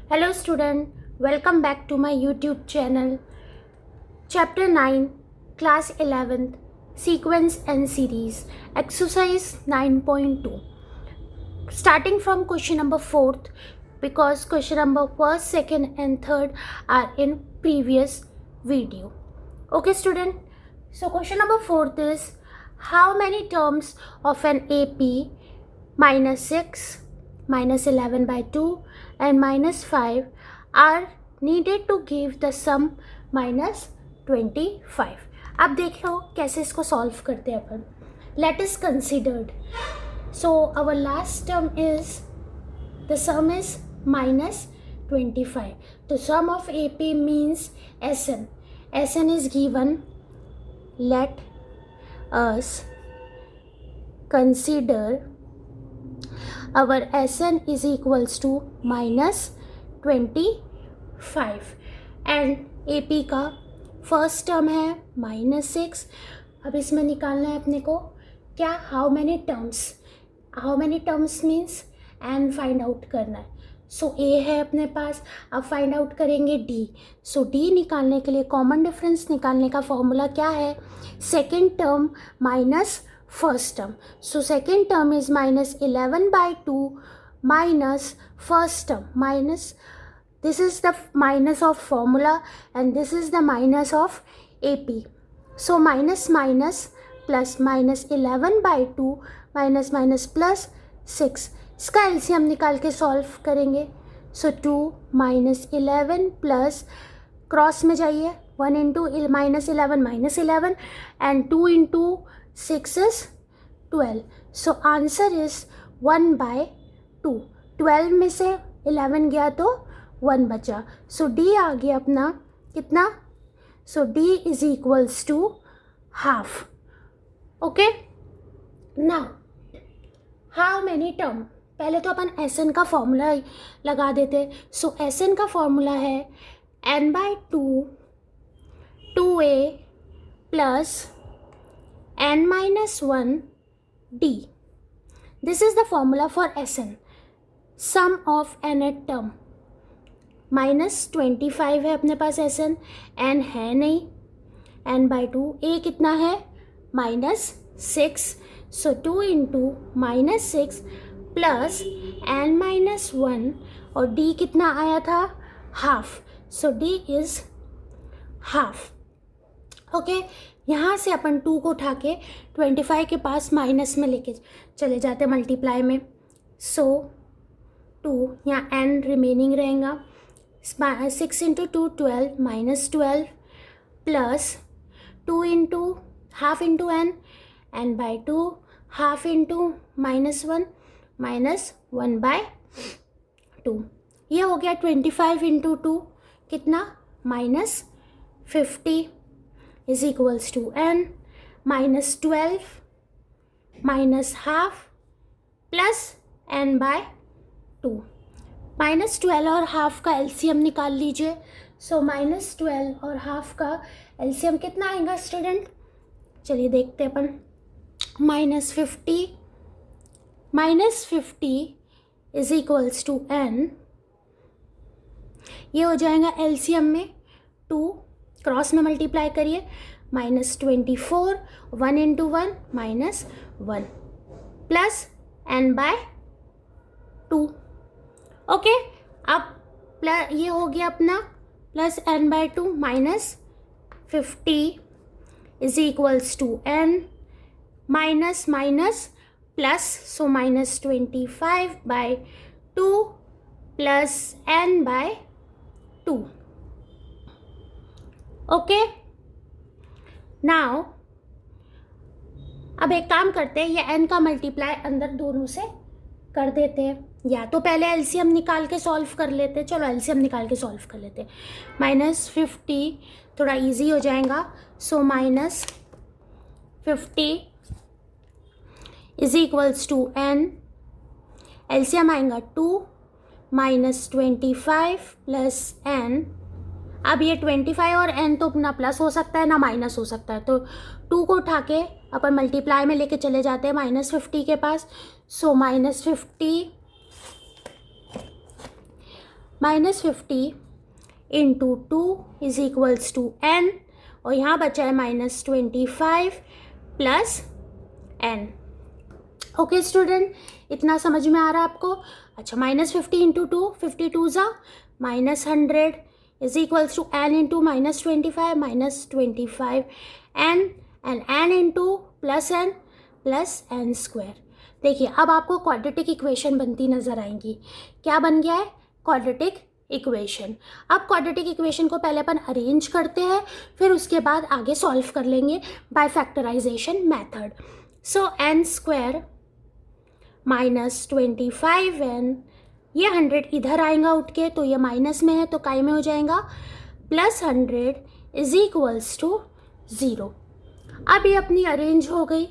Hello student, welcome back to my YouTube channel. Chapter 9, Class 11th, Sequence and Series, Exercise 9.2. Starting from question number 4th, because question number 1st, 2nd and 3rd are in previous video. Okay student, so question number 4th is, how many terms of an AP minus 6, minus 11 by 2 and minus 5 are needed to give the sum minus 25. अब देखो कैसे इसको solve करते हैं अपन. Let is considered. So our last term is, the sum is minus 25. The sum of AP means SN. SN is given. Let us consider our SN is equals to minus 25 and AP का first term है minus 6. अब इसमें निकालना है अपने को क्या, how many terms means and find out करना है. सो ए है अपने पास, अब फाइंड आउट करेंगे डी. सो डी निकालने के लिए कॉमन डिफरेंस निकालने का फॉर्मूला क्या है, second term minus first term. So second term is minus 11 by 2 minus first term minus, this is the minus of formula and this is the minus of AP. So minus minus plus minus 11 by 2 minus minus plus 6. इसका LCM निकाल के solve करेंगे. सो 2 minus 11 plus cross में जाइए, 1 into minus 11 and 2 into 6 is 12. So answer is 1 by 2. 12 में से 11 गया तो 1 बचा. So D आ गया अपना कितना, so D is equals to half. Okay, now how many term, पहले तो अपन SN का फॉर्मूला लगा देते. So SN का फॉर्मूला है n by 2 2a plus n minus 1 d. This is the formula for SN. Sum of nth term minus 25 है अपने पास. SN n है नहीं, n by 2. a कितना है minus 6. So 2 into minus 6 plus n minus 1 और d कितना आया था, half. So d is half. Okay, यहाँ से अपन 2 को उठा के 25 के पास माइनस में लेके चले जाते हैं मल्टीप्लाई में. सो 2 यहाँ n रिमेनिंग रहेगा. 6 into 2 12 minus 12 plus 2 into half into n by 2 half into minus 1 by 2. ये हो गया 25 इंटू 2 कितना, minus 50 is equals to n minus 12 minus half plus n by 2. Minus 12 और हाफ का एलसीएम निकाल लीजिए. सो माइनस 12 और हाफ का एलसीएम कितना आएगा स्टूडेंट, चलिए देखते हैं अपन. Minus 50 is equals to n. ये हो जाएगा एलसीएम में 2, क्रॉस में मल्टीप्लाई करिए, minus 24 1 into 1 minus 1 plus n by 2. Okay, अब ये हो गया अपना plus n by 2 minus 50 is equals to n minus minus plus, so minus 25 by 2 plus n by 2. Okay, now अब एक काम करते हैं, ये n का मल्टीप्लाई अंदर दोनों से कर देते हैं, या तो पहले एलसीएम निकाल के सॉल्व कर लेते. चलो एलसीएम निकाल के सॉल्व कर लेते. माइनस 50 थोड़ा इजी हो जाएगा. So minus 50 is equals to n, LCM आएगा 2 माइनस 25 प्लस n. अब ये 25 और n तो ना प्लस हो सकता है ना माइनस हो सकता है, तो 2 को उठा के अपन मल्टीप्लाई में लेके चले जाते हैं माइनस 50 के पास. So minus 50 -50 into 2 is equals to n, और यहाँ बचा है -25 प्लस n। ओके स्टूडेंट, इतना समझ में आ रहा है आपको? अच्छा, -50 इंटू 2, 52 ज़ा -100 is equals to n into -25 -25 n, and n into plus n square. देखिए अब आपको क्वाड्रेटिक इक्वेशन बनती नज़र आएंगी। क्या बन गया है? Quadratic equation. अब क्वाड्रेटिक इक्वेशन को पहले अपन अरेंज करते हैं, फिर उसके बाद आगे सॉल्व कर लेंगे by factorization method. So n square -25n, ये 100 इधर आएगा उठ के, तो ये माइनस में है तो काय में हो जाएगा, प्लस 100 इज इक्वल्स टू 0। अब ये अपनी अरेंज हो गई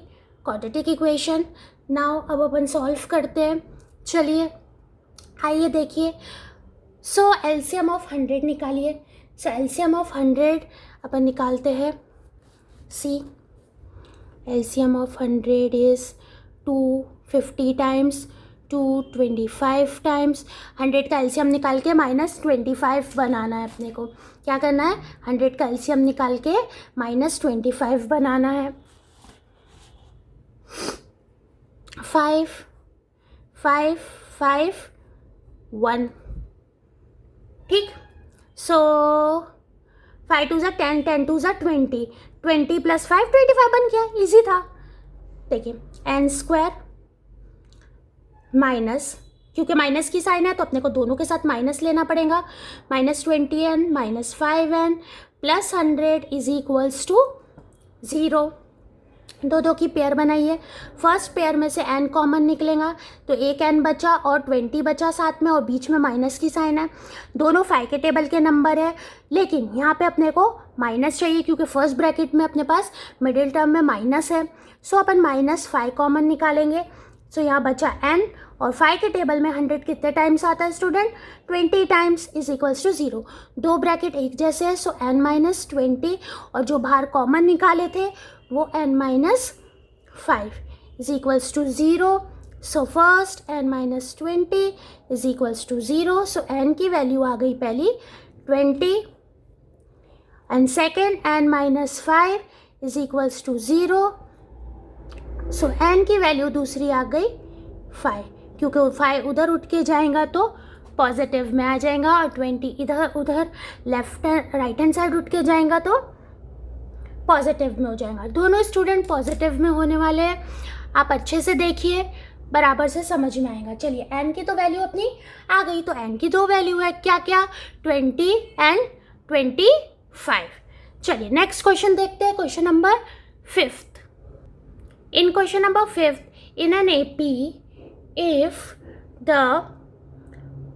क्वाड्रेटिक इक्वेशन। नाउ अब अपन सॉल्व करते हैं। चलिए आइए देखिए। सो एलसीएम ऑफ 100 निकालिए। सो एलसीएम ऑफ 100 अपन निकालते हैं। See LCM of 100 is 250 times 225 times. 100 का एलसीएम निकाल के -25 बनाना है अपने को। क्या करना है? 100 का एलसीएम निकाल के -25 बनाना है। 5 5 5 1, ठीक। सो 5 2 ज़ा 10, 10 2 ज़ा 20, 20 प्लस 5 25 बन गया। इजी था। देखिए n स्क्वायर माइनस, क्योंकि माइनस की साइन है तो अपने को दोनों के साथ माइनस लेना पड़ेगा, -20n -5n plus 100 is equals to 0। दो दो की पेयर बनाइए। फर्स्ट पेयर में से n कॉमन निकलेगा तो एक n बचा और 20 बचा साथ में, और बीच में माइनस की साइन है। दोनों 5 के टेबल के नंबर है, लेकिन यहाँ पे अपने को माइनस चाहिए क्योंकि फर्स्ट ब्रैकेट में अपने पास मिडिल टर्म में माइनस है। सो अपन -5 कॉमन निकालेंगे। सो यहाँ बचा n, और 5 के टेबल में 100 कितने टाइम्स आता है student? 20 times is equals to 0। दो ब्रैकेट एक जैसे है, सो n - 20, और जो बाहर कॉमन निकाले थे वो n - 5 is equals to 0। So first n - 20 is equals to 0। So n की वैल्यू आ गई पहली 20, and second n - 5 is equals to 0। So n की वैल्यू दूसरी आ गई 5, क्योंकि 5 उधर उठ के जाएगा तो पॉजिटिव में आ जाएगा, और 20 इधर उधर लेफ्ट राइट हैंड साइड उठ के जाएगा तो पॉजिटिव में हो जाएगा। दोनों स्टूडेंट पॉजिटिव में होने वाले हैं। आप अच्छे से देखिए, बराबर से समझ में आएगा। चलिए n की तो वैल्यू अपनी आ गई, तो n की दो वैल्यू है, क्या क्या? 20 एंड 25। चलिए नेक्स्ट क्वेश्चन देखते हैं, question number 5। In question number 5, in an AP, if the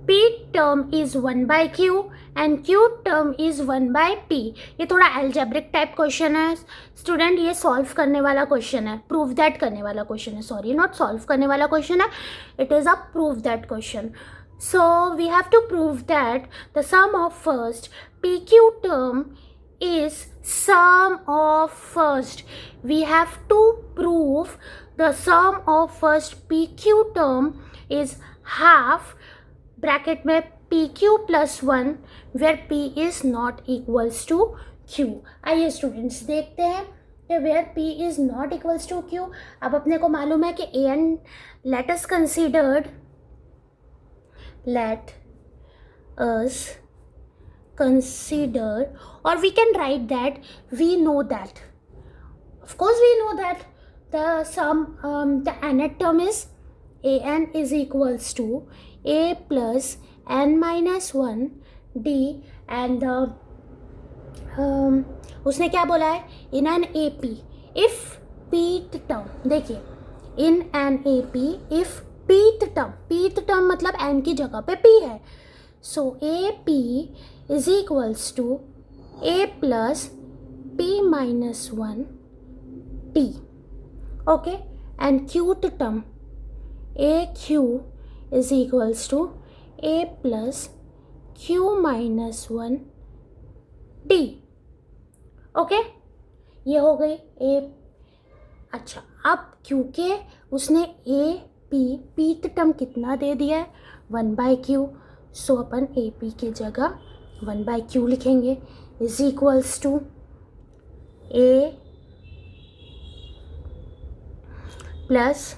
P term is 1 by Q and Q term is 1 by P, ये थोड़ा algebraic टाइप क्वेश्चन है स्टूडेंट। ये सॉल्व करने वाला क्वेश्चन है, प्रूव दैट करने वाला क्वेश्चन है, सॉरी नॉट सॉल्व करने वाला क्वेश्चन है, it is a prove that question. So we have to prove that the sum of first PQ term is sum of first. We have to prove the sum of first PQ term is half bracket में PQ plus 1 where P is not equals to Q। आइए students देखते हैं कि where P is not equals to Q। अब अपने को मालूम है कि AN let us consider, or we can write that we know that, of course we know that the sum the nth term is an is equals to a plus n minus 1 d, and उसने क्या बोला है? in an AP if pth term, देखिए in an AP if pth term मतलब n की जगह पे p है, so AP is equals to a plus p minus 1 t, okay, and qth term aq is equals to a plus q minus 1 d, okay, ये हो गई a। अच्छा, अब क्योंकि उसने a p pth टर्म कितना दे दिया है? 1 by q, सो अपन ए पी की जगह 1/q लिखेंगे is equals to a plus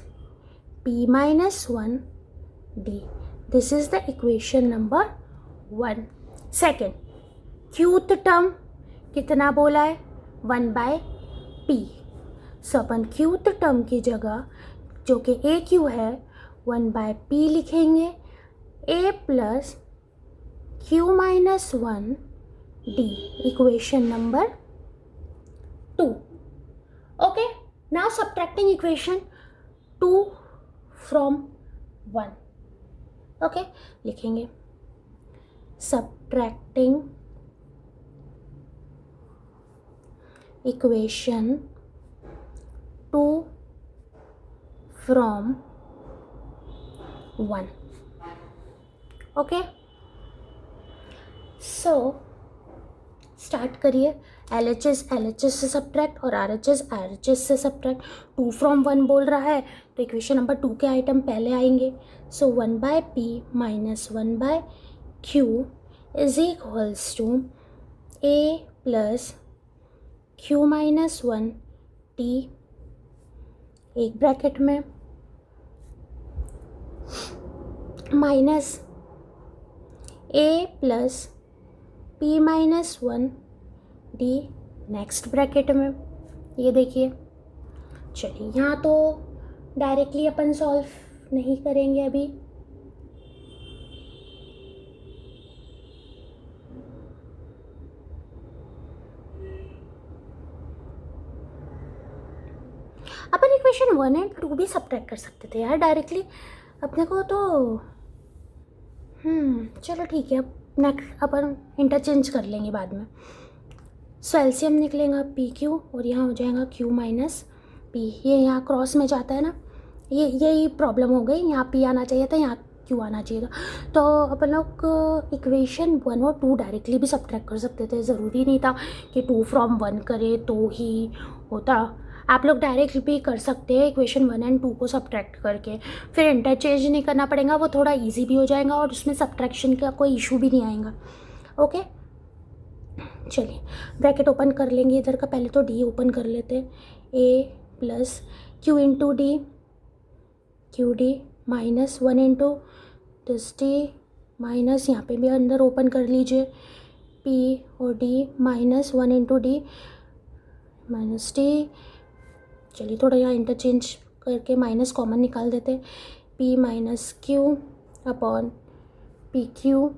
p minus 1 d. This is the equation number 1. Second, qth term कितना बोला है 1/p. सो अपन क्यूथ टर्म की जगह जो कि ए क्यू है 1/p लिखेंगे a plus q minus 1 d. Equation number 2. Okay, now subtracting equation 2 from 1. Okay, लिखेंगे subtracting equation 2 from 1. Okay, so start करिए. LHS से सब्ट्रैक्ट और RHS से सब्ट्रैक्ट. 2 फ्रॉम 1 बोल रहा है तो इक्वेशन नंबर 2 के आइटम पहले आएंगे. So 1/p minus 1/q is equals to a plus q minus 1 t एक ब्रैकेट में minus a plus p minus 1 d next bracket में. ये देखिए, चलिए यहाँ तो डायरेक्टली अपन सॉल्व नहीं करेंगे अभी. अपन इक्वेशन 1 एंड 2 भी सब्ट्रैक्ट कर सकते थे यार डायरेक्टली अपने को तो. चलो ठीक है, अब नेक्स्ट अपन इंटरचेंज कर लेंगे बाद में. सो एलसीएम निकलेगा पी क्यू और यहाँ हो जाएगा क्यू माइनस पी. ये यहाँ क्रॉस में जाता है ना, यही प्रॉब्लम हो गई. यहाँ पी आना चाहिए था, यहाँ क्यू आना चाहिए था. तो अपन लोग इक्वेशन 1 और 2 डायरेक्टली भी सब्ट्रैक्ट कर सकते थे. ज़रूरी नहीं था कि 2 फ्रॉम 1 करे तो ही होता. आप लोग डायरेक्ट भी कर सकते हैं इक्वेशन 1 एंड 2 को सब्ट्रैक्ट करके. फिर इंटरचेंज नहीं करना पड़ेगा, वो थोड़ा ईजी भी हो जाएगा और उसमें सब्ट्रैक्शन का कोई इशू भी नहीं आएगा. ओके, चलिए ब्रैकेट ओपन कर लेंगे. इधर का पहले तो डी ओपन कर लेते हैं. A plus q into d, q d minus 1 into this d minus, यहाँ पे भी अंदर ओपन कर लीजिए पी और d minus 1 into d minus d. चलिए थोड़ा यहाँ इंटरचेंज करके माइनस कॉमन निकाल देते हैं. P minus q upon p q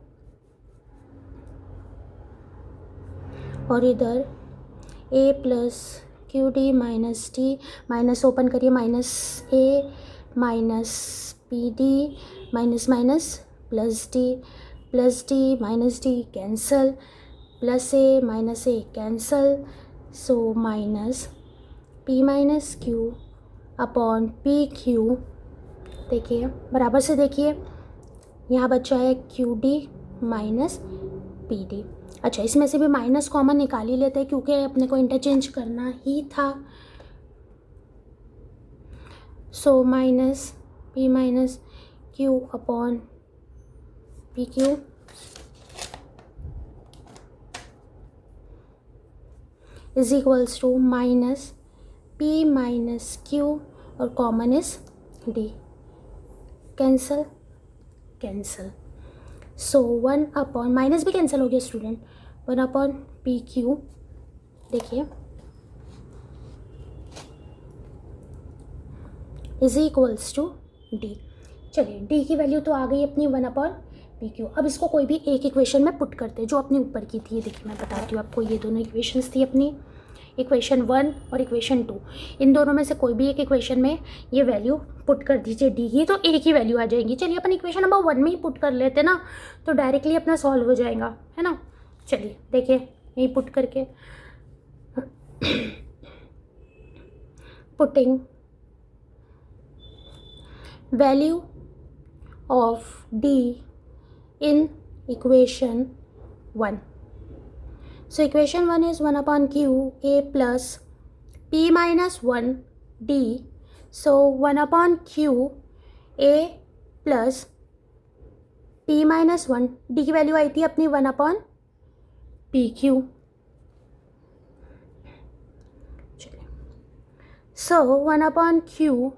और इधर a plus q d minus d minus open करिए minus a minus p d minus minus plus d minus d cancel, plus a minus a cancel. So minus p minus q upon p q. देखिए बराबर से देखिए, यहाँ बचा है q d minus p d. अच्छा, इसमें से भी माइनस कॉमन निकाल ही लेते हैं क्योंकि अपने को इंटरचेंज करना ही था. So minus p minus q upon p q is equals to minus p minus q और common is d. Cancel cancel. So 1 upon minus भी कैंसिल हो गया स्टूडेंट. 1 अपॉन पी क्यू, देखिए इज इक्वल्स टू डी. चलिए d की value तो आ गई अपनी 1 अपॉन पी क्यू. अब इसको कोई भी एक इक्वेशन में पुट करते हैं जो अपनी ऊपर की थी. देखिए मैं बताती हूँ आपको, ये दोनों इक्वेशंस थी अपनी, इक्वेशन 1 और इक्वेशन 2. इन दोनों में से कोई भी एक इक्वेशन में ये वैल्यू पुट कर दीजिए डी की, तो एक ही वैल्यू आ जाएगी. चलिए अपन इक्वेशन नंबर 1 में ही पुट कर लेते ना, तो डायरेक्टली अपना सॉल्व हो जाएगा, है ना. चलिए देखिए यही पुट करके putting value of D in equation 1. So equation 1 is 1 upon q a plus p minus 1 d. So 1 upon q a plus P minus 1, D की वैल्यू आई थी अपनी 1/PQ. चलिए, सो 1/Q,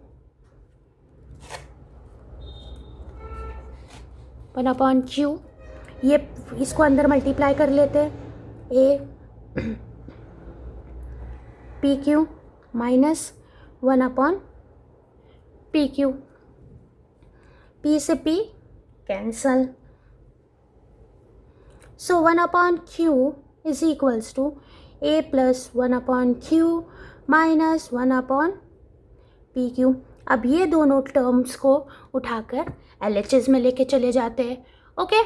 1/Q, ये इसको अंदर मल्टीप्लाई कर लेते हैं. A PQ minus 1/PQ. P से P cancel. So 1/Q is equals to A plus 1/Q minus 1/PQ. अब ये दोनों टर्म्स को उठाकर LHS में लेके चले जाते हैं. ओके,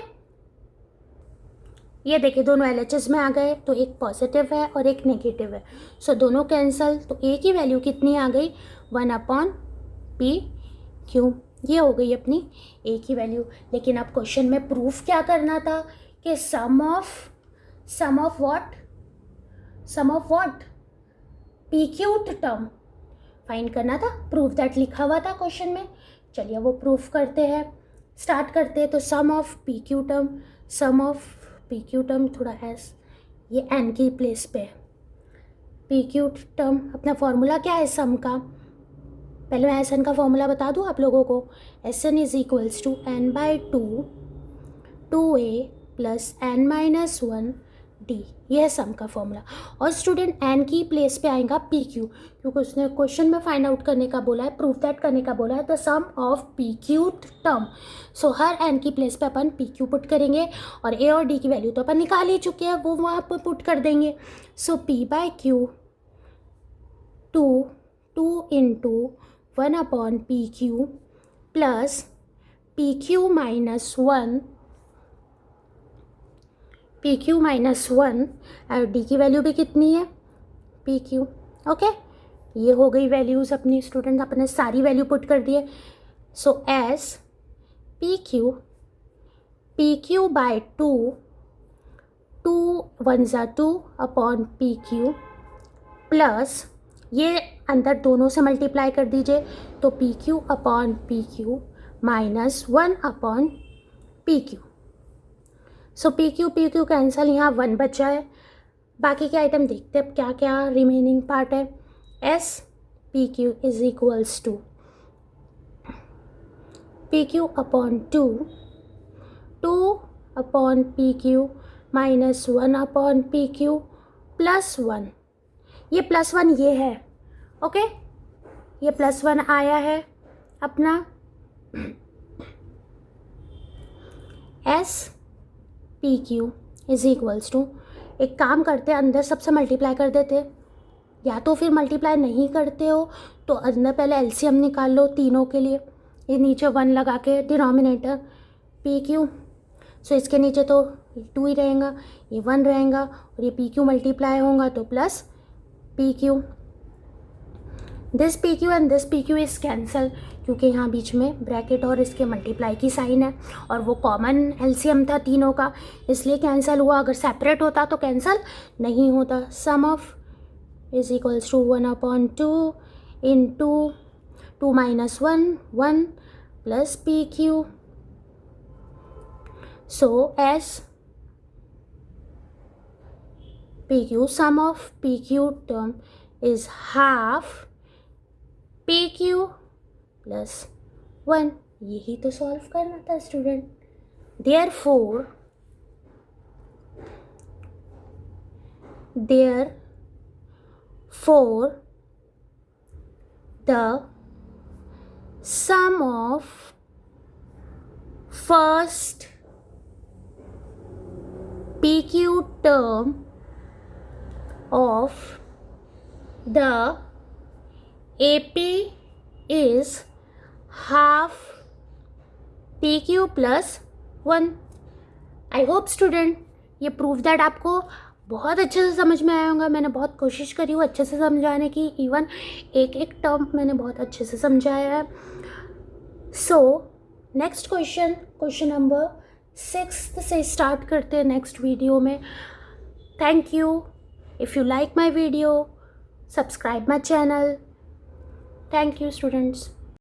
ये देखिए दोनों LHS में आ गए, तो एक पॉजिटिव है और एक नेगेटिव है. सो दोनों कैंसल, तो A की वैल्यू कितनी आ गई? 1/PQ. ये हो गई अपनी A की वैल्यू. लेकिन अब क्वेश्चन में प्रूफ क्या करना था कि sum of what PQ term find करना था. प्रूफ दैट लिखा हुआ था क्वेश्चन में. चलिए वो प्रूफ करते हैं, स्टार्ट करते हैं. तो सम ऑफ PQ टर्म थोड़ा एस, ये एन की प्लेस पे. PQ टर्म अपना फॉर्मूला क्या है सम का? पहले मैं एस एन का फॉर्मूला बता दूँ आप लोगों को. SN is equals to n/2 2A plus n-1 D. यह है सम का फॉर्मूला. और स्टूडेंट n की प्लेस पे आएगा PQ, क्योंकि उसने क्वेश्चन में फाइंड आउट करने का बोला है, प्रूफ दैट करने का बोला है. The sum of PQ term. So हर n की प्लेस पे अपन PQ पुट करेंगे, और A और D की वैल्यू तो अपन निकाल ही चुके हैं, वो वहाँ पर पुट कर देंगे. सो P/Q 2 into 1/PQ plus PQ minus 1 और D की वैल्यू भी कितनी है? PQ. ओके, ये हो गई वैल्यूज़ अपनी. स्टूडेंट अपने सारी वैल्यू पुट कर दिए. So S PQ by 2 1 × 2/PQ plus ये अंदर दोनों से मल्टीप्लाई कर दीजिए, तो PQ/PQ माइनस 1/PQ. सो PQ कैंसल, यहाँ 1 बचा है. बाकी के आइटम देखते हैं क्या क्या रिमेनिंग पार्ट है. S PQ is equals to PQ/2 2/PQ minus 1/PQ plus 1. ये प्लस 1 ये है. ओके, ये प्लस 1 आया है अपना. S PQ is equals to, एक काम करते हैं अंदर सबसे मल्टीप्लाई कर देते, या तो फिर मल्टीप्लाई नहीं करते हो तो अंदर पहले LCM निकाल लो तीनों के लिए. ये नीचे 1 लगा के डिनोमिनेटर PQ. सो इसके नीचे तो 2 ही रहेगा, ये 1 रहेगा, और ये PQ मल्टीप्लाई होगा तो plus PQ. This PQ and this PQ is cancel, क्योंकि यहाँ बीच में ब्रैकेट और इसके मल्टीप्लाई की साइन है, और वो कॉमन LCM था तीनों का, इसलिए कैंसिल हुआ. अगर सेपरेट होता तो कैंसिल नहीं होता. Sum of is equals to 1/2 into 2 minus 1 plus PQ. So S PQ, sum of PQ term is half PQ plus 1. यही तो सॉल्व करना था student. Therefore the sum of first PQ term of the AP is half PQ plus 1. I hope student ये proof that आपको बहुत अच्छे से समझ में आया होगा. मैंने बहुत कोशिश करी हूँ अच्छे से समझाने की, इवन एक टर्म मैंने बहुत अच्छे से समझाया है. सो नेक्स्ट क्वेश्चन नंबर 6 से स्टार्ट करते हैं नेक्स्ट वीडियो में. Thank you. If you like my video, subscribe my channel. Thank you, students.